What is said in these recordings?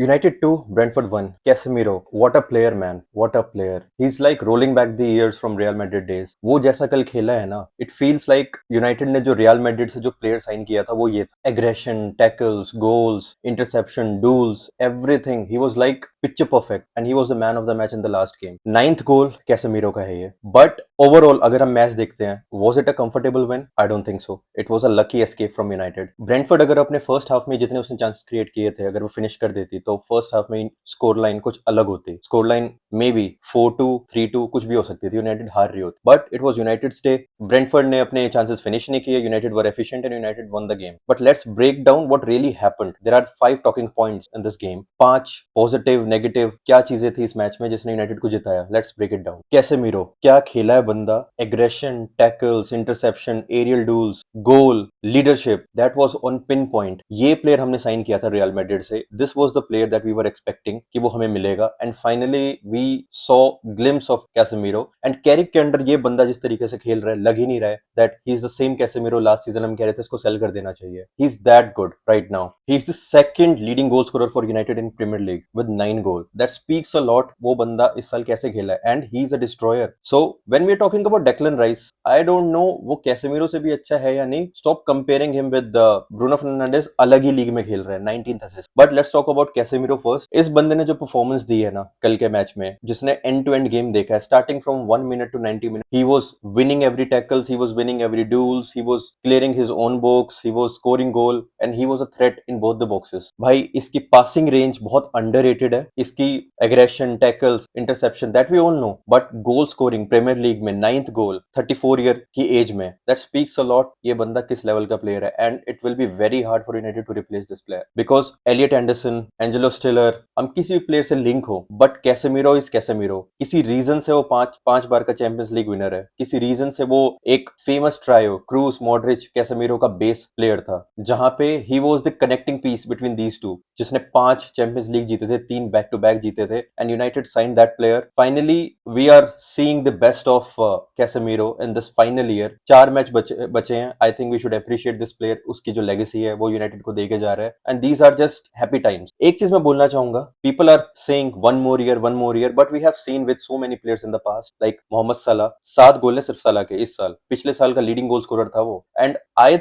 United 2, Brentford 1. Casemiro, what a player, man. What a player. He's like rolling back the years from Real Madrid days. वो जैसा कल खेला है ना, it feels like United ने जो Real Madrid से जो प्लेयर साइन किया था वो ये था. Aggression, tackles, goals, interception, duels, everything. He was like picture perfect and he was the man of the match in the last game. 9th goal Casemiro का है ये. But overall अगर हम मैच देखते हैं, was it a comfortable win? I don't think so. It was a lucky escape from United. Brentford अगर अपने first half में जितने उसने चांस क्रिएट किए थे अगर वो फिनिश कर देती तो फर्स्ट हाफ में स्कोर लाइन कुछ अलग होती. स्कोर लाइन मे बी 4-2, 3-2 कुछ भी हो सकती थी. यूनाइटेड हार रही होती. But it was United's day. Brentford ने अपने चांसेस फिनिश नहीं किए. United were efficient and United won the game. But let's break down what really happened. There are 5 talking points in this game. 5 positive negative क्या चीजें थी इस match में जिसने यूनाइटेड को जिताया. Let's break it down. Casemiro क्या खेला है बंदा. Aggression, tackles, interception, aerial duels, goal, leadership, that was on pin point. ये प्लेयर हमने साइन किया था रियल मैड्रिड से. This was the player that we were expecting कि वो हमें मिलेगा. And finally we saw glimpse of Casemiro. And Carrick के अंडर ये बंदा जिस तरीके से खेल रहा है लग ही नहीं रहा है that he is the same Casemiro last season. हम कह रहे थे इसको सेल कर देना चाहिए. He is that good right now. He is the second leading goal scorer for United in Premier League with 9 goal. That speaks a lot. वो बंदा इस साल कैसे खेला है and he is a destroyer. So when we are talking about Declan Rice, I don't know वो Casemiro से भी अच्छा है या नहीं. Stop comparing him with Bruno Fernandes. अलग ही लीग में खेल रहा है. 19th assist. But let's talk about Casemiro first. इस बंदे ने जो परफॉर्मेंस दी है ना कल के मैच में, जिसने एंड टू एंड गेम देखा है starting from 1 minute to 90 minute, he was winning every tackles, he was winning every duels, he was clearing his own box, he was scoring goal and he was a threat in both the boxes. भाई इसकी passing range बहुत underrated है. इसकी aggression, tackles, interception that we all know. But goal scoring Premier League में 9th goal 34 year की age में, that speaks a lot. ये बंदा किस लेवल का प्लेयर है. And it will be very hard for United to replace this player because Elliot Anderson, Angelo Stiller, हम किसी भी प्लेयर से लिंक हो, बट कैसेमीरो इज कैसेमीरो. किसी रीजन से वो पांच बार का चैंपियंस लीग विनर है. किसी रीजन से वो एक famous trio Kroos, Modric, Casemiro का बेस प्लेयर था, जहां पे he was the connecting piece between these two, जिसने 5 चैंपियंस लीग जीते थे, 3 बैक टू बैक जीते थे. And United signed that player. Finally we are seeing the best of Casemiro in this final year. 4 match बचे हैं. I think we should appreciate this player. उसकी जो legacy है वो यूनाइटेड को देके जा रहा है. And these are just happy times. एक चीज मैं बोलना चाहूंगा. People are saying one more year, but we have seen with so many players in the past like Mohamed Salah. 7 गोल है सिर्फ सलाह के इस साल. पिछले साल का लीडिंग गोल स्कोरर था वो. एंड आई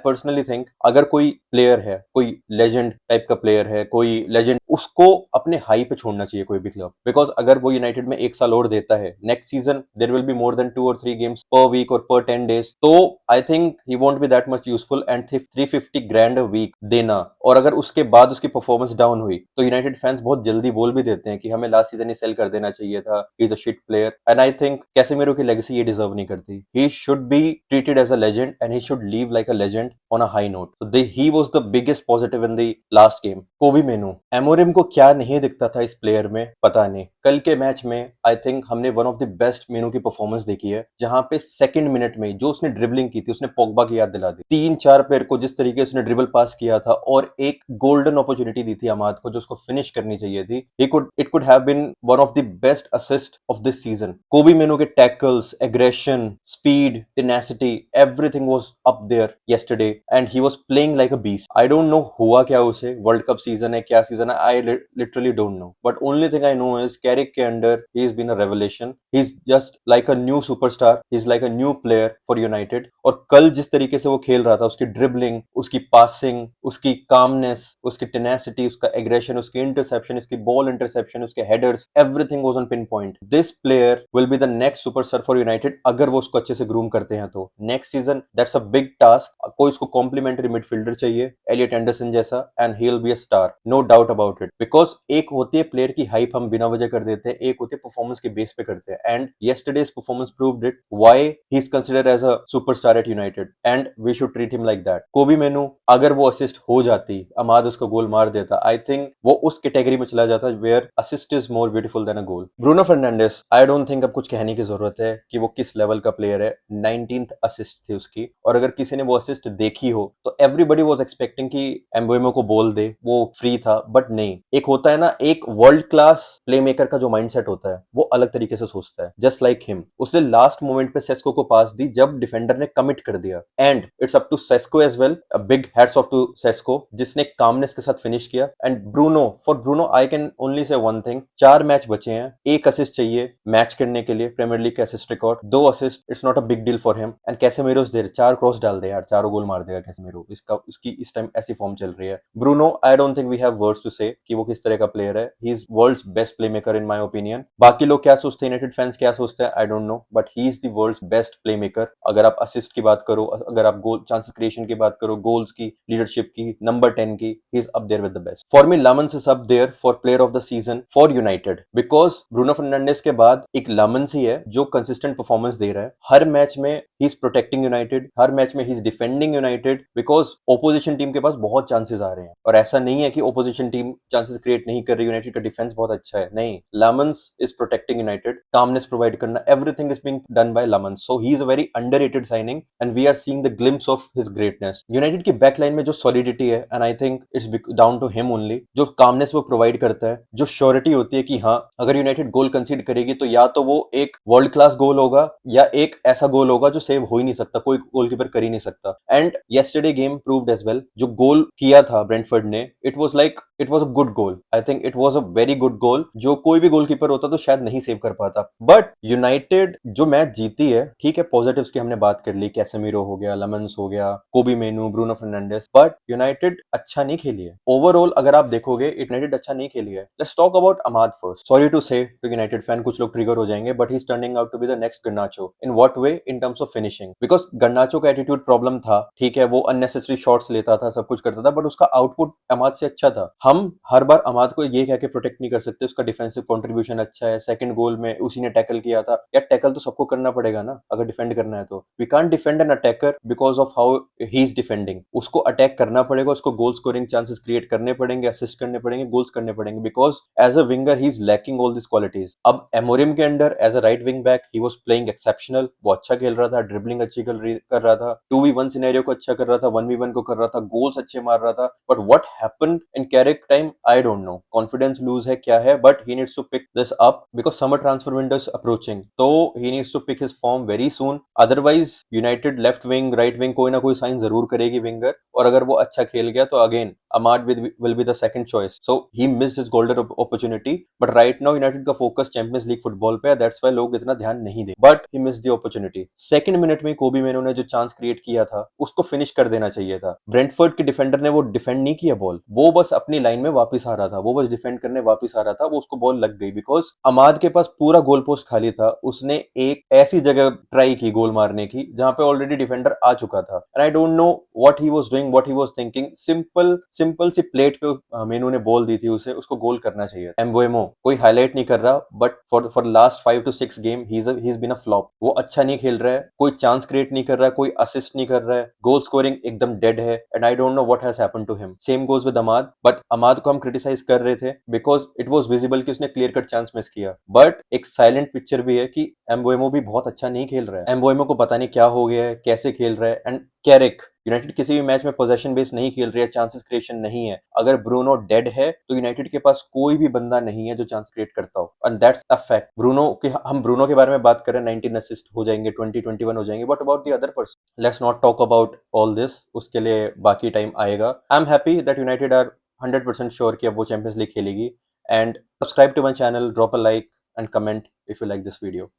पर्सनली थिंक अगर कोई प्लेयर है, कोई लेजेंड टाइप का प्लेयर है, कोई लेजेंड, उसको अपने हाई पे छोड़ना चाहिए कोई भी क्लब. बिकॉज अगर वो यूनाइटेड में एक साल और देता है, next season there will be more than 2 or 3 games per week और पर 10 days, तो I think he won't be that much useful. And 350 grand a week देना, और अगर उसके बाद उसकी परफॉर्मेंस डाउन हुई तो यूनाइटेड फैंस बहुत जल्दी बोल भी देते हैं कि हमें लास्ट सीजन ही सेल कर देना चाहिए था, he is a shit player. And I think Casemiro की लेगेसी ये डिजर्व नहीं करती. He should be treated as a legend and he should leave like a legend on a high note. So he was the biggest positive in the last game. कोबी मेनू. Amorim को क्या नहीं दिखता था इस प्लेयर में पता नहीं. कल के मैच में आई थिंक हमने वन ऑफ द बेस्ट मेनू की परफॉर्मेंस देखी है, जहां पे सेकंड मिनट में जो उसने ड्रिबलिंग की थी उसने पोग्बा की याद दिला दी. 3-4 प्लेयर को जिस तरीके से उसने ड्रिबल पास किया था और एक गोल्डन अपॉर्चुनिटी दी थी अमाद को जो उसको फिनिश करनी चाहिए थी. It could have been one of the best assist of this season. Kobbie Mainoo के tackles, aggression, speed, tenacity, everything was up there yesterday and he was playing like a beast. I don't know हुआ क्या उसे. World cup season है, क्या season है, I literally don't know. But only thing I know is Carrick के under he has been a revelation. He's just like a new superstar. He's like a new player for United. और कल जिस तरीके से वो खेल रहा था, उसकी ड्रिबलिंग, उसकी पासिंग, उसकी कामनेस, उसकी टेनासिटी, उसका एग्रेशन, उसकी इंटरसेप्शन, उसकी बॉल इंटरसेप्शन, उसके headers, everything was on pin point. This player will be the next superstar for United अगर वो उसको अच्छे से ग्रूम करते हैं तो. Next season that's a big task. कोई इसको कॉम्प्लीमेंट्री मिडफील्डर चाहिए एलियट एंडरसन जैसा, and he will be a star, no doubt about it. Because एक होती है प्लेयर की हाइप हम बिना वजह कर देते हैं, एक होती है परफॉर्मेंस के बेस पे करते हैं. And yesterday's performance proved it why he is considered as a superstar at United and we should treat him like that. Kobbie Mainoo अगर वो असिस्ट हो जाती, अमाद उसको गोल मार देता, आई थिंक वो उस कैटेगरी में चला जाता where assist is more beautiful than a goal. Bruno Fernandes, I don't think अब कुछ कहने की जरूरत है कि वो किस लेवल का प्लेयर है. 19th असिस्ट थी उसकी, और अगर किसी ने वो असिस्ट देखी हो तो एवरीबडी वाज एक्सपेक्टिंग कि एम्बुएमो को बोल दे, वो फ्री था. बट नहीं. एक होता है ना, एक वर्ल्ड क्लास प्लेमेकर का जो माइंडसेट होता है वो अलग तरीके से सोचता है. जस्ट लाइक हिम, उसने लास्ट मोमेंट पे सेस्को को पास दी जब डिफेंडर ने कमिट कर दिया. And it's up to Sesko as well. A big hats off to Sesko जिसने कामनेस के साथ फिनिश किया. And Bruno, for Bruno I can only say one thing, 4 match बचे हैं, 1 असिस्ट चाहिए मैच करने के लिए प्रीमियर लीग का assist record, 2 assist, it's not a big deal for him and Casemiro is there, 4 cross डाल दे यार, चारों गोल मार देगा कैसेमीरो, इसकी इस टाइम ऐसी फॉर्म चल रही है। Bruno, I don't think we have words to say कि वो किस तरह का प्लेयर है, he is world's best playmaker in my opinion. बाकी लोग क्या सोचते हैं, यूनाइटेड फैंस क्या सोचते हैं, I don't know, but he is the world's best playmaker. अगर आप असिस्ट की बात करो, अगर आप गोल चांसेस क्रिएशन की बात करो, गोल्स की, लीडरशिप की, नंबर 10 की, he is up there with the best. For me Lammens is up there for player of the season for United, because Bruno Fernandes के बाद एक लामन्स ही है जो कंसिस्टेंट परफॉर्मेंस दे रहा है हर मैच में, ही इज प्रोटेक्टिंग यूनाइटेड, हर मैच में he is defending United, because opposition team के पास बहुत चांसेस आ रहे हैं, और ऐसा नहीं है कि ओपोजिशन टीम चांसेस क्रिएट नहीं कर रही, यूनाइटेड का डिफेंस बहुत अच्छा है, नहीं, Lammens is protecting United, calmness provide करना, everything is being done by Lammens, so he is a very underrated signing and we are seeing the glimpse of his greatness. United की backline में जो solidity है, and I think it's down to him only, जो calmness वो provide करता है, जो surety होती है कि हाँ अगर यूनाइटेड गोल कंसीड करेगी तो या तो वो एक वर्ल्ड क्लास गोल होगा या एक ऐसा गोल होगा जो सेव हो ही नहीं सकता, कोई गोलकीपर कर ही नहीं सकता। And yesterday game proved as well, जो गोल किया था ब्रेंटफोर्ड ने, it was like it was a good goal, I think it was a very good goal, जो कोई भी गोलकीपर होता तो शायद नहीं सेव कर पाता। बट यूनाइटेड जो मैच जीती है, ठीक है, पॉजिटिव्स की हमने बात कर ली, कैसेमीरो हो गया, लेमन्स हो गया, Kobbie Mainoo, Bruno Fernandes, but United अच्छा नहीं खेली है ओवरऑल। अगर आप देखोगे यूनाइटेड अच्छा नहीं खेली है। Let's talk about Amad first. Sorry to say to United fan, कुछ लोग ट्रिगर हो जाएंगे, but he is turning out to be the next Garnacho. In what way? In terms of finishing, because Garnacho का attitude problem था, ठीक है, वो unnecessary shots लेता था, सब कुछ करता था, बट उसका आउटपुट अमाद से अच्छा था। हम हर बार अमाद को ये कह के प्रोटेक्ट नहीं कर सकते, उसका डिफेंसिव कंट्रीब्यूशन अच्छा है, सेकंड गोल में उसी ने टैकल किया था, यार टैकल तो सबको करना पड़ेगा ना अगर डिफेंड करना है तो। We can't defend an attacker because of how he is defending, उसको अटैक करना पड़ेगा, उसको गोल स्कोरिंग चांसेस क्रिएट करने पड़ेंगे, असिस्ट करने पड़ेंगे, गोल्स करने पड़ेंगे, because as a winger he is lacking all this qualities. अब एमोरिम के under as a right wing back he was playing exceptional, वो अच्छा खेल रहा था, ड्रिबलिंग अच्छी कर रहा था, 2v1 सिनेरियो को अच्छा कर रहा था, 1v1 को कर रहा था, गोल्स अच्छे मार रहा था, but what happened in Carrick time I don't know, confidence lose है क्या है, but he needs to pick this up because summer transfer window is approaching, तो he needs to pick his form very soon. Otherwise United left wing, right wing, कोई ना कोई sign जरूर करेगी winger, और अगर वो अच्छा खेल गया तो again Ahmad will be the second choice. So he missed his golden opportunity. But right now United का फोकस चैंपियंस लीग फुटबॉल पे है, that's why लोग इतना ध्यान नहीं दे, but he missed the opportunity. Second minute में कोबी मेनू ने जो चांस क्रिएट किया था उसको फिनिश कर देना चाहिए था। ब्रेंटफोर्ड के डिफेंडर ने वो डिफेंड नहीं किया बॉल, वो बस अपनी लाइन में वापस आ रहा था, वो बस डिफेंड करने वापस आ रहा था, वो उसको बॉल लग गई बिकॉज अमाद के पास पूरा गोल पोस्ट खाली था, उसने एक ऐसी जगह ट्राई की गोल मारने की जहां पे ऑलरेडी डिफेंडर आ चुका था। And I don't know what he was doing, what he was thinking. Simple सी प्लेट पे मेनू ने बॉल दी थी उसे, उसको गोल करना चाहिए। एम्बोएमो कोई हाईलाइट नहीं कर रहा, but for last 5 to 6 game he is been a flop, वो अच्छा नहीं खेल रहा है, कोई चांस क्रिएट नहीं कर रहा है, कोई असिस्ट नहीं कर रहा है, गोल स्कोरिंग एकदम डेड है, and I don't know what has happened to him. Same goes with Amad, but Amad को हम क्रिटिसाइज कर रहे थे बिकॉज इट वाज विजिबल कि उसने क्लियर कट चांस मिस किया, बट एक साइलेंट पिक्चर भी है कि एम्बोएमो भी बहुत अच्छा नहीं खेल रहा है। एम्बोएमो को पता नहीं क्या हो गया है, कैसे खेल रहा है। एंड कैरिक, यूनाइटेड किसी भी मैच में पोजेशन बेस नहीं खेल रही है, चांसेस क्रिएशन नहीं है। अगर ब्रूनो डेड है तो यूनाइटेड के पास कोई भी बंदा नहीं है जो चांस क्रिएट करता हो, एंड दैट्स अ फैक्ट। हम ब्रूनो के बारे में बात करें, 19 असिस्ट हो जाएंगे, 20-21 हो जाएंगे, but about the other person let's not talk about all this, उसके लिए बाकी टाइम आएगा। I am happy that United are 100% sure कि अब वो चैंपियंस लीग खेलेगी। And subscribe to my channel, drop a like and comment if you like this video.